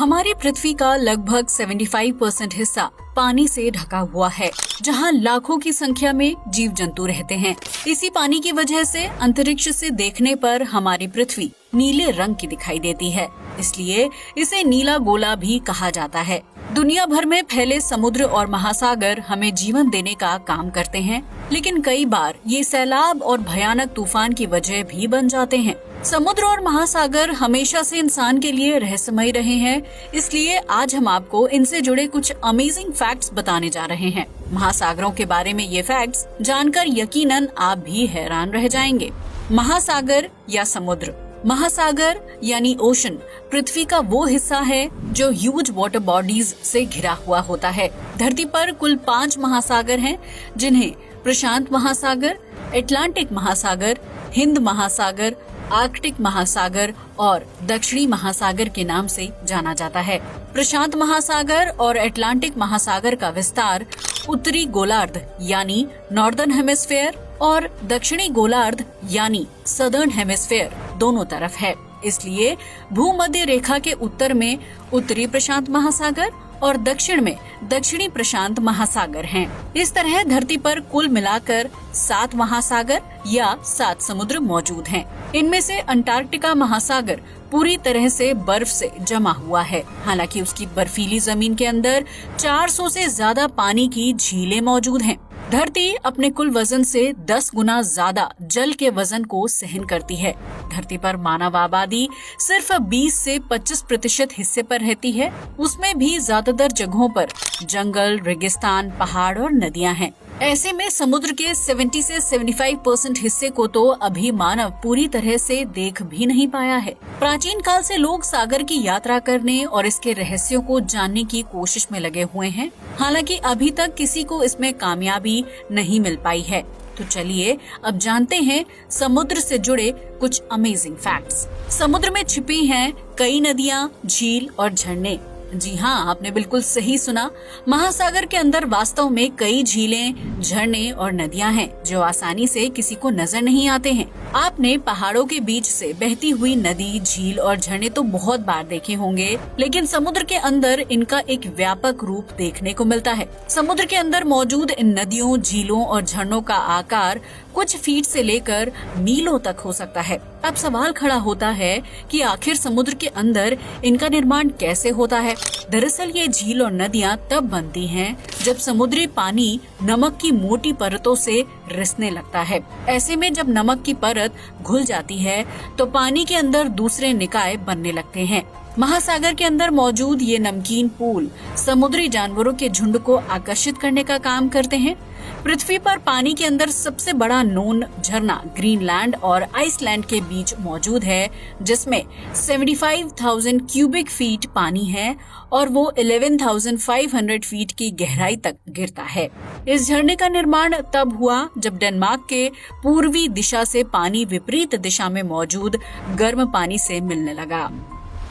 हमारी पृथ्वी का लगभग 75% हिस्सा पानी से ढका हुआ है, जहां लाखों की संख्या में जीव जंतु रहते हैं। इसी पानी की वजह से अंतरिक्ष से देखने पर हमारी पृथ्वी नीले रंग की दिखाई देती है, इसलिए इसे नीला गोला भी कहा जाता है। दुनिया भर में फैले समुद्र और महासागर हमें जीवन देने का काम करते हैं, लेकिन कई बार ये सैलाब और भयानक तूफान की वजह भी बन जाते हैं। समुद्र और महासागर हमेशा से इंसान के लिए रहस्यमय रहे हैं, इसलिए आज हम आपको इनसे जुड़े कुछ अमेजिंग फैक्ट्स बताने जा रहे हैं। महासागरों के बारे में ये फैक्ट्स जानकर यकीनन आप भी हैरान रह जाएंगे। महासागर या समुद्र। महासागर यानी ओशन पृथ्वी का वो हिस्सा है जो ह्यूज वाटर बॉडीज से घिरा हुआ होता है। धरती पर कुल 5 महासागर हैं, जिन्हें प्रशांत महासागर, अटलांटिक महासागर, हिंद महासागर, आर्कटिक महासागर और दक्षिणी महासागर के नाम से जाना जाता है। प्रशांत महासागर और अटलांटिक महासागर का विस्तार उत्तरी गोलार्ध यानी नॉर्दर्न हेमिस्फेयर और दक्षिणी गोलार्ध यानी सदर्न हेमिस्फेयर दोनों तरफ है। इसलिए भूमध्य रेखा के उत्तर में उत्तरी प्रशांत महासागर और दक्षिण में दक्षिणी प्रशांत महासागर हैं। इस तरह धरती पर कुल मिलाकर 7 महासागर या 7 समुद्र मौजूद हैं। इनमें से अंटार्कटिका महासागर पूरी तरह से बर्फ से जमा हुआ है। हालांकि उसकी बर्फीली जमीन के अंदर 400 से ज्यादा पानी की झीलें मौजूद हैं। धरती अपने कुल वजन से 10 गुना ज्यादा जल के वजन को सहन करती है। धरती पर मानव आबादी सिर्फ 20 से 25% हिस्से पर रहती है। उसमें भी ज्यादातर जगहों पर जंगल, रेगिस्तान, पहाड़ और नदियां हैं। ऐसे में समुद्र के 70 से 75% हिस्से को तो अभी मानव पूरी तरह से देख भी नहीं पाया है। प्राचीन काल से लोग सागर की यात्रा करने और इसके रहस्यों को जानने की कोशिश में लगे हुए हैं। हालांकि अभी तक किसी को इसमें कामयाबी नहीं मिल पाई है। तो चलिए अब जानते हैं समुद्र से जुड़े कुछ अमेजिंग फैक्ट्स। समुद्र में छिपी हैं कई नदियां, झील और झरने। जी हाँ, आपने बिल्कुल सही सुना। महासागर के अंदर वास्तव में कई झीलें, झरने और नदियां हैं जो आसानी से किसी को नजर नहीं आते हैं। आपने पहाड़ों के बीच से बहती हुई नदी, झील और झरने तो बहुत बार देखे होंगे, लेकिन समुद्र के अंदर इनका एक व्यापक रूप देखने को मिलता है। समुद्र के अंदर मौजूद इन नदियों, झीलों और झरनों का आकार कुछ फीट से लेकर मीलों तक हो सकता है। अब सवाल खड़ा होता है कि आखिर समुद्र के अंदर इनका निर्माण कैसे होता है। दरअसल ये झील और नदियां तब बनती हैं जब समुद्री पानी नमक की मोटी परतों से रिसने लगता है। ऐसे में जब नमक की परत घुल जाती है तो पानी के अंदर दूसरे निकाय बनने लगते हैं। महासागर के अंदर मौजूद ये नमकीन पूल समुद्री जानवरों के झुंड को आकर्षित करने का काम करते हैं। पृथ्वी पर पानी के अंदर सबसे बड़ा नोन झरना ग्रीनलैंड और आइसलैंड के बीच मौजूद है, जिसमें 75,000 क्यूबिक फीट पानी है और वो 11,500 फीट की गहराई तक गिरता है। इस झरने का निर्माण तब हुआ जब डेनमार्क के पूर्वी दिशा से पानी विपरीत दिशा में मौजूद गर्म पानी से मिलने लगा।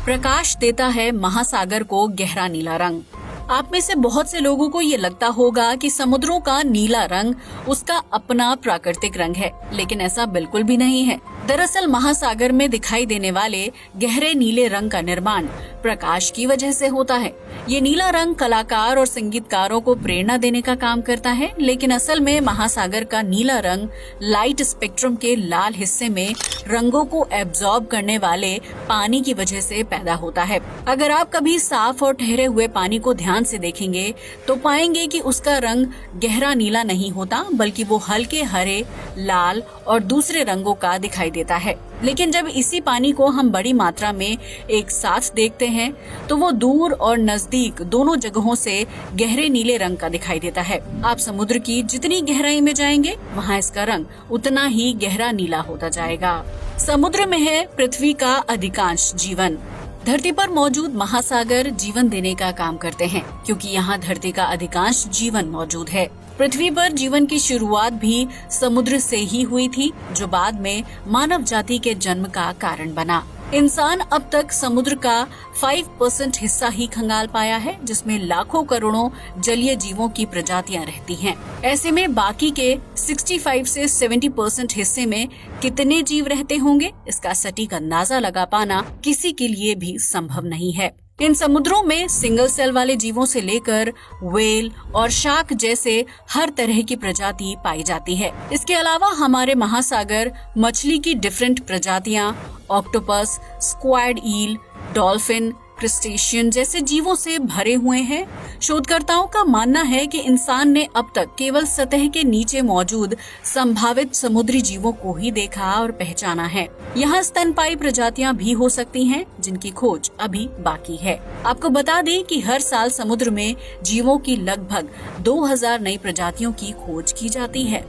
प्रकाश देता है महासागर को गहरा नीला रंग। आप में से बहुत से लोगों को ये लगता होगा कि समुद्रों का नीला रंग उसका अपना प्राकृतिक रंग है, लेकिन ऐसा बिल्कुल भी नहीं है। दरअसल महासागर में दिखाई देने वाले गहरे नीले रंग का निर्माण प्रकाश की वजह से होता है। ये नीला रंग कलाकार और संगीतकारों को प्रेरणा देने का काम करता है, लेकिन असल में महासागर का नीला रंग लाइट स्पेक्ट्रम के लाल हिस्से में रंगों को एब्जॉर्ब करने वाले पानी की वजह से पैदा होता है। अगर आप कभी साफ और ठहरे हुए पानी को ध्यान से देखेंगे तो पाएंगे कि उसका रंग गहरा नीला नहीं होता, बल्कि वो हल्के हरे, लाल और दूसरे रंगों का दिखाई देता है। लेकिन जब इसी पानी को हम बड़ी मात्रा में एक साथ देखते हैं तो वो दूर और नजदीक दोनों जगहों से गहरे नीले रंग का दिखाई देता है। आप समुद्र की जितनी गहराई में जाएंगे वहाँ इसका रंग उतना ही गहरा नीला होता जाएगा। समुद्र में है पृथ्वी का अधिकांश जीवन। धरती पर मौजूद महासागर जीवन देने का काम करते हैं, क्योंकि यहाँ धरती का अधिकांश जीवन मौजूद है। पृथ्वी पर जीवन की शुरुआत भी समुद्र से ही हुई थी, जो बाद में मानव जाति के जन्म का कारण बना। इंसान अब तक समुद्र का 5% हिस्सा ही खंगाल पाया है, जिसमें लाखों करोड़ों जलीय जीवों की प्रजातियां रहती हैं। ऐसे में बाकी के 65 से 70% हिस्से में कितने जीव रहते होंगे, इसका सटीक अंदाजा लगा पाना किसी के लिए भी संभव नहीं है। इन समुद्रों में सिंगल सेल वाले जीवों से लेकर व्हेल और शार्क जैसे हर तरह की प्रजाति पाई जाती है। इसके अलावा हमारे महासागर मछली की डिफरेंट प्रजातियां, ऑक्टोपस, स्क्वाड ईल, डॉल्फिन, क्रिस्टेशियन जैसे जीवों से भरे हुए हैं। शोधकर्ताओं का मानना है कि इंसान ने अब तक केवल सतह के नीचे मौजूद संभावित समुद्री जीवों को ही देखा और पहचाना है। यहाँ स्तनपायी प्रजातियां भी हो सकती हैं, जिनकी खोज अभी बाकी है। आपको बता दें कि हर साल समुद्र में जीवों की लगभग 2000 नई प्रजातियों की खोज की जाती है।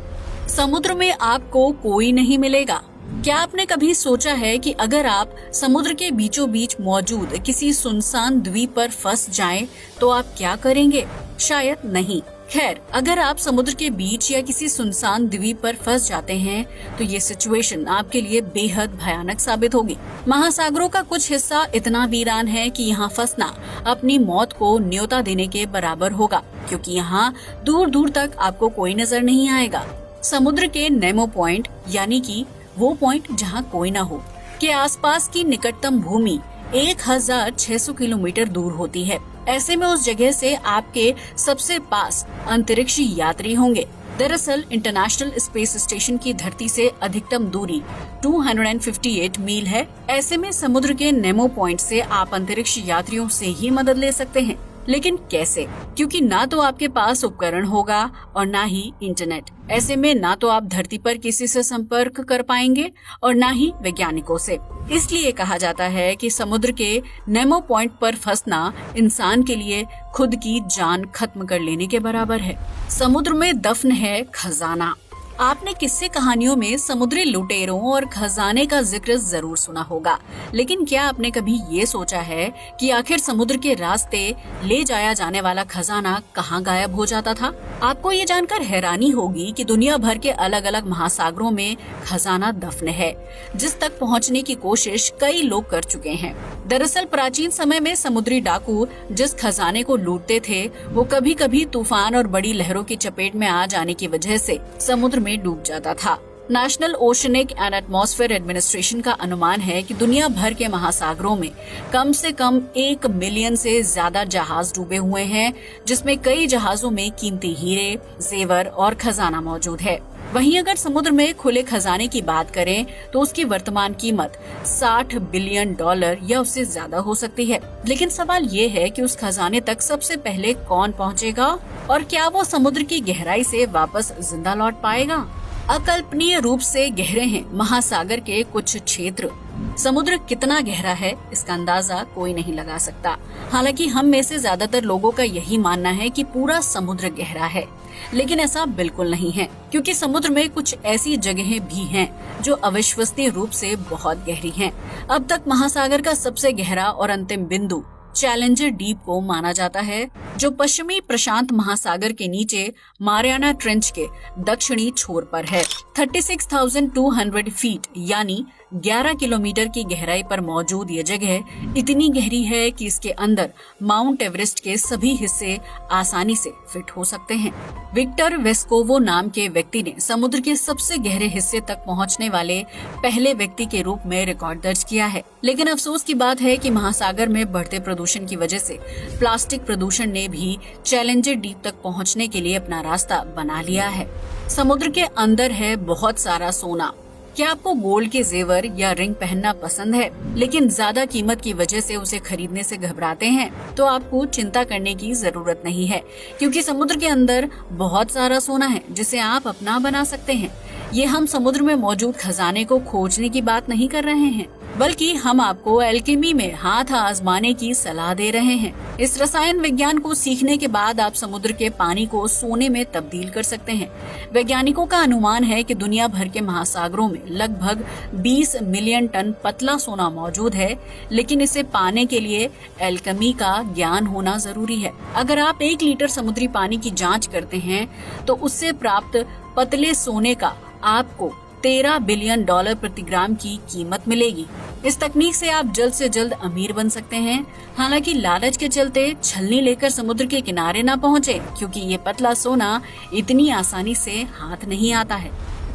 समुद्र में आपको कोई नहीं मिलेगा। क्या आपने कभी सोचा है कि अगर आप समुद्र के बीचों बीच मौजूद किसी सुनसान द्वीप पर फंस जाएं, तो आप क्या करेंगे? शायद नहीं। खैर, अगर आप समुद्र के बीच या किसी सुनसान द्वीप पर फंस जाते हैं, तो ये सिचुएशन आपके लिए बेहद भयानक साबित होगी। महासागरों का कुछ हिस्सा इतना वीरान है कि यहाँ फंसना अपनी मौत को न्योता देने के बराबर होगा, क्योंकि यहाँ दूर दूर तक आपको कोई नजर नहीं आएगा। समुद्र के नेमो पॉइंट, यानी कि वो पॉइंट जहाँ कोई न हो, के आसपास की निकटतम भूमि 1600 किलोमीटर दूर होती है। ऐसे में उस जगह से आपके सबसे पास अंतरिक्षी यात्री होंगे। दरअसल इंटरनेशनल स्पेस स्टेशन की धरती से अधिकतम दूरी 258 मील है। ऐसे में समुद्र के नेमो पॉइंट से आप अंतरिक्ष यात्रियों से ही मदद ले सकते हैं। लेकिन कैसे? क्योंकि ना तो आपके पास उपकरण होगा और ना ही इंटरनेट। ऐसे में ना तो आप धरती पर किसी से संपर्क कर पाएंगे और ना ही वैज्ञानिकों से। इसलिए कहा जाता है कि समुद्र के नेमो पॉइंट पर फंसना इंसान के लिए खुद की जान खत्म कर लेने के बराबर है। समुद्र में दफन है खजाना। आपने किस्से कहानियों में समुद्री लुटेरों और खजाने का जिक्र जरूर सुना होगा, लेकिन क्या आपने कभी ये सोचा है कि आखिर समुद्र के रास्ते ले जाया जाने वाला खजाना कहाँ गायब हो जाता था? आपको ये जानकर हैरानी होगी कि दुनिया भर के अलग अलग महासागरों में खजाना दफन है, जिस तक पहुँचने की कोशिश कई लोग कर चुके हैं। दरअसल प्राचीन समय में समुद्री डाकू जिस खजाने को लूटते थे, वो कभी कभी तूफान और बड़ी लहरों की चपेट में आ जाने की वजह से समुद्र में डूब जाता था। National oceanic and atmosphere administration का अनुमान है कि दुनिया भर के महासागरों में कम से कम 1 मिलियन से ज्यादा जहाज डूबे हुए हैं, जिसमें कई जहाजों में कीमती हीरे, जेवर और खजाना मौजूद है। वहीं अगर समुद्र में खुले खजाने की बात करें तो उसकी वर्तमान कीमत $60 बिलियन या उससे ज्यादा हो सकती है। लेकिन सवाल ये है कि उस खजाने तक सबसे पहले कौन पहुंचेगा और क्या वो समुद्र की गहराई से वापस जिंदा लौट पाएगा? अकल्पनीय रूप से गहरे हैं महासागर के कुछ क्षेत्र। समुद्र कितना गहरा है, इसका अंदाजा कोई नहीं लगा सकता। हालांकि हम में से ज्यादातर लोगों का यही मानना है कि पूरा समुद्र गहरा है, लेकिन ऐसा बिल्कुल नहीं है, क्योंकि समुद्र में कुछ ऐसी जगहें भी हैं जो अविश्वसनीय रूप से बहुत गहरी हैं। अब तक महासागर का सबसे गहरा और अंतिम बिंदु चैलेंजर डीप को माना जाता है, जो पश्चिमी प्रशांत महासागर के नीचे मारियाना ट्रेंच के दक्षिणी छोर पर है। 36,200 फीट यानी 11 किलोमीटर की गहराई पर मौजूद ये जगह इतनी गहरी है कि इसके अंदर माउंट एवरेस्ट के सभी हिस्से आसानी से फिट हो सकते हैं। विक्टर वेस्कोवो नाम के व्यक्ति ने समुद्र के सबसे गहरे हिस्से तक पहुंचने वाले पहले व्यक्ति के रूप में रिकॉर्ड दर्ज किया है। लेकिन अफसोस की बात है कि महासागर में बढ़ते प्रदूषण की वजह से प्लास्टिक प्रदूषण ने भी चैलेंजर डीप तक पहुंचने के लिए अपना रास्ता बना लिया है। समुद्र के अंदर है बहुत सारा सोना। क्या आपको गोल्ड के जेवर या रिंग पहनना पसंद है, लेकिन ज्यादा कीमत की वजह से उसे खरीदने से घबराते हैं? तो आपको चिंता करने की जरूरत नहीं है, क्योंकि समुद्र के अंदर बहुत सारा सोना है जिसे आप अपना बना सकते हैं। ये हम समुद्र में मौजूद खजाने को खोजने की बात नहीं कर रहे हैं, बल्कि हम आपको एल्केमी में हाथ आजमाने की सलाह दे रहे हैं। इस रसायन विज्ञान को सीखने के बाद आप समुद्र के पानी को सोने में तब्दील कर सकते हैं। वैज्ञानिकों का अनुमान है कि दुनिया भर के महासागरों में लगभग 20 मिलियन टन पतला सोना मौजूद है, लेकिन इसे पाने के लिए एल्केमी का ज्ञान होना जरूरी है। अगर आप 1 लीटर समुद्री पानी की जाँच करते हैं तो उससे प्राप्त पतले सोने का आपको $13 बिलियन प्रति ग्राम की कीमत मिलेगी। इस तकनीक से आप जल्द से जल्द अमीर बन सकते हैं। हालांकि लालच के चलते छलनी लेकर समुद्र के किनारे न पहुंचे, क्योंकि ये पतला सोना इतनी आसानी से हाथ नहीं आता है।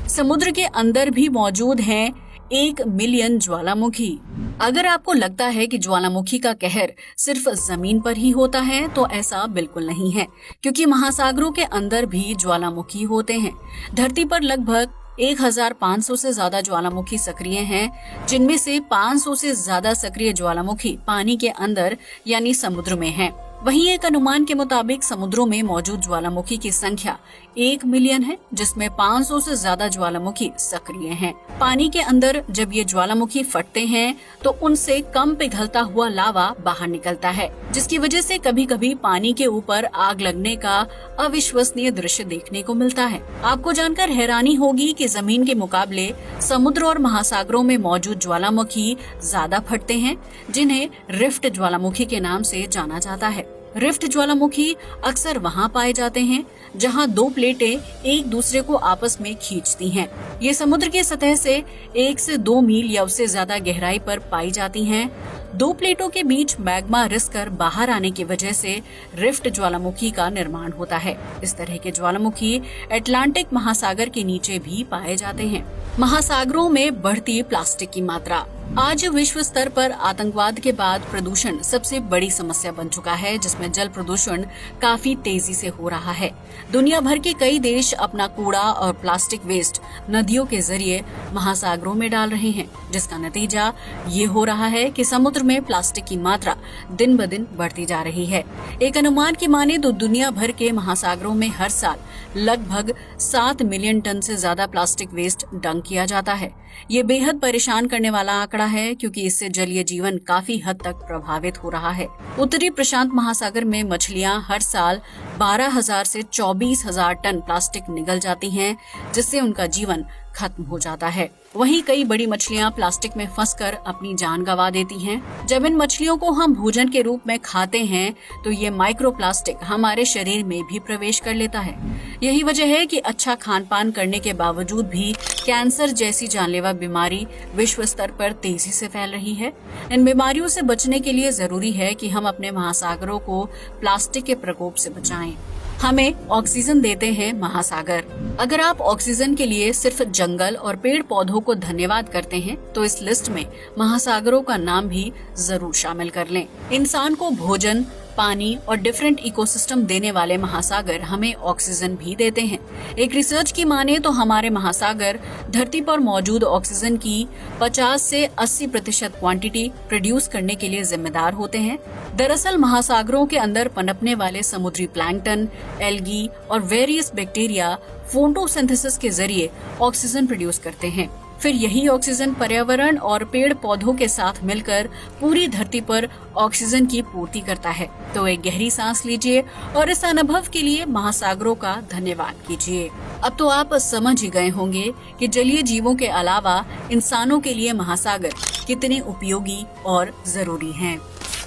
समुद्र के अंदर भी मौजूद हैं 1 मिलियन ज्वालामुखी। अगर आपको लगता है कि ज्वालामुखी का कहर सिर्फ जमीन पर ही होता है तो ऐसा बिल्कुल नहीं है, क्योंकि महासागरों के अंदर भी ज्वालामुखी होते हैं। धरती पर लगभग 1500 से ज्यादा ज्वालामुखी सक्रिय हैं, जिनमें से 500 से ज्यादा सक्रिय ज्वालामुखी पानी के अंदर यानी समुद्र में हैं। वहीं एक अनुमान के मुताबिक समुद्रों में मौजूद ज्वालामुखी की संख्या 1 मिलियन है, जिसमें 500 से ज्यादा ज्वालामुखी सक्रिय हैं। पानी के अंदर जब ये ज्वालामुखी फटते हैं तो उनसे कम पिघलता हुआ लावा बाहर निकलता है, जिसकी वजह से कभी कभी पानी के ऊपर आग लगने का अविश्वसनीय दृश्य देखने को मिलता है। आपको जानकर हैरानी होगी कि जमीन के मुकाबले समुद्र और महासागरों में मौजूद ज्वालामुखी ज्यादा फटते हैं, जिन्हें रिफ्ट ज्वालामुखी के नाम से जाना जाता है। रिफ्ट ज्वालामुखी अक्सर वहां पाए जाते हैं जहां दो प्लेटें एक दूसरे को आपस में खींचती हैं। ये समुद्र की सतह से 1 से 2 मील या उससे ज्यादा गहराई पर पाई जाती हैं। दो प्लेटों के बीच मैग्मा रिस कर बाहर आने की वजह से रिफ्ट ज्वालामुखी का निर्माण होता है। इस तरह के ज्वालामुखी अटलांटिक महासागर के नीचे भी पाए जाते हैं। महासागरों में बढ़ती प्लास्टिक की मात्रा। आज विश्व स्तर पर आतंकवाद के बाद प्रदूषण सबसे बड़ी समस्या बन चुका है, जिसमें जल प्रदूषण काफी तेजी से हो रहा है। दुनिया भर के कई देश अपना कूड़ा और प्लास्टिक वेस्ट नदियों के जरिए महासागरों में डाल रहे हैं, जिसका नतीजा ये हो रहा है कि समुद्र में प्लास्टिक की मात्रा दिन ब दिन बढ़ती जा रही है। एक अनुमान की माने तो दुनिया भर के महासागरों में हर साल लगभग 7 मिलियन टन से ज्यादा प्लास्टिक वेस्ट डंप किया जाता है। ये बेहद परेशान करने वाला आंकड़ा है, क्योंकि इससे जलीय जीवन काफी हद तक प्रभावित हो रहा है। उत्तरी प्रशांत महासागर में मछलियां हर साल 12,000 से 24,000 टन प्लास्टिक निगल जाती हैं, जिससे उनका जीवन खत्म हो जाता है। वहीं कई बड़ी मछलियां प्लास्टिक में फंसकर अपनी जान गंवा देती हैं। जब इन मछलियों को हम भोजन के रूप में खाते हैं तो ये माइक्रो प्लास्टिक हमारे शरीर में भी प्रवेश कर लेता है। यही वजह है कि अच्छा खान पान करने के बावजूद भी कैंसर जैसी जानलेवा बीमारी विश्व स्तर पर तेजी से फैल रही है। इन बीमारियों से बचने के लिए जरूरी है कि हम अपने महासागरों को प्लास्टिक के प्रकोप से बचाएं। हमें ऑक्सीजन देते हैं महासागर। अगर आप ऑक्सीजन के लिए सिर्फ जंगल और पेड़ पौधों को धन्यवाद करते हैं तो इस लिस्ट में महासागरों का नाम भी जरूर शामिल कर लें। इंसान को भोजन, पानी और डिफरेंट इकोसिस्टम देने वाले महासागर हमें ऑक्सीजन भी देते हैं। एक रिसर्च की माने तो हमारे महासागर धरती पर मौजूद ऑक्सीजन की 50 से 80% क्वांटिटी प्रोड्यूस करने के लिए जिम्मेदार होते हैं। दरअसल महासागरों के अंदर पनपने वाले समुद्री प्लैंकटन, एल्गी और वेरियस बैक्टीरिया फोटोसिंथेसिस के जरिए ऑक्सीजन प्रोड्यूस करते हैं। फिर यही ऑक्सीजन पर्यावरण और पेड़ पौधों के साथ मिलकर पूरी धरती पर ऑक्सीजन की पूर्ति करता है। तो एक गहरी सांस लीजिए और इस अनुभव के लिए महासागरों का धन्यवाद कीजिए। अब तो आप समझ ही गए होंगे कि जलीय जीवों के अलावा इंसानों के लिए महासागर कितने उपयोगी और जरूरी हैं।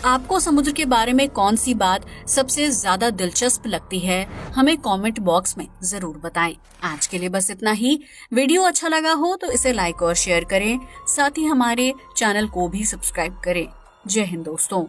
आपको समुद्र के बारे में कौन सी बात सबसे ज्यादा दिलचस्प लगती है, हमें कमेंट बॉक्स में जरूर बताएं। आज के लिए बस इतना ही। वीडियो अच्छा लगा हो तो इसे लाइक और शेयर करें, साथ ही हमारे चैनल को भी सब्सक्राइब करें। जय हिंद दोस्तों।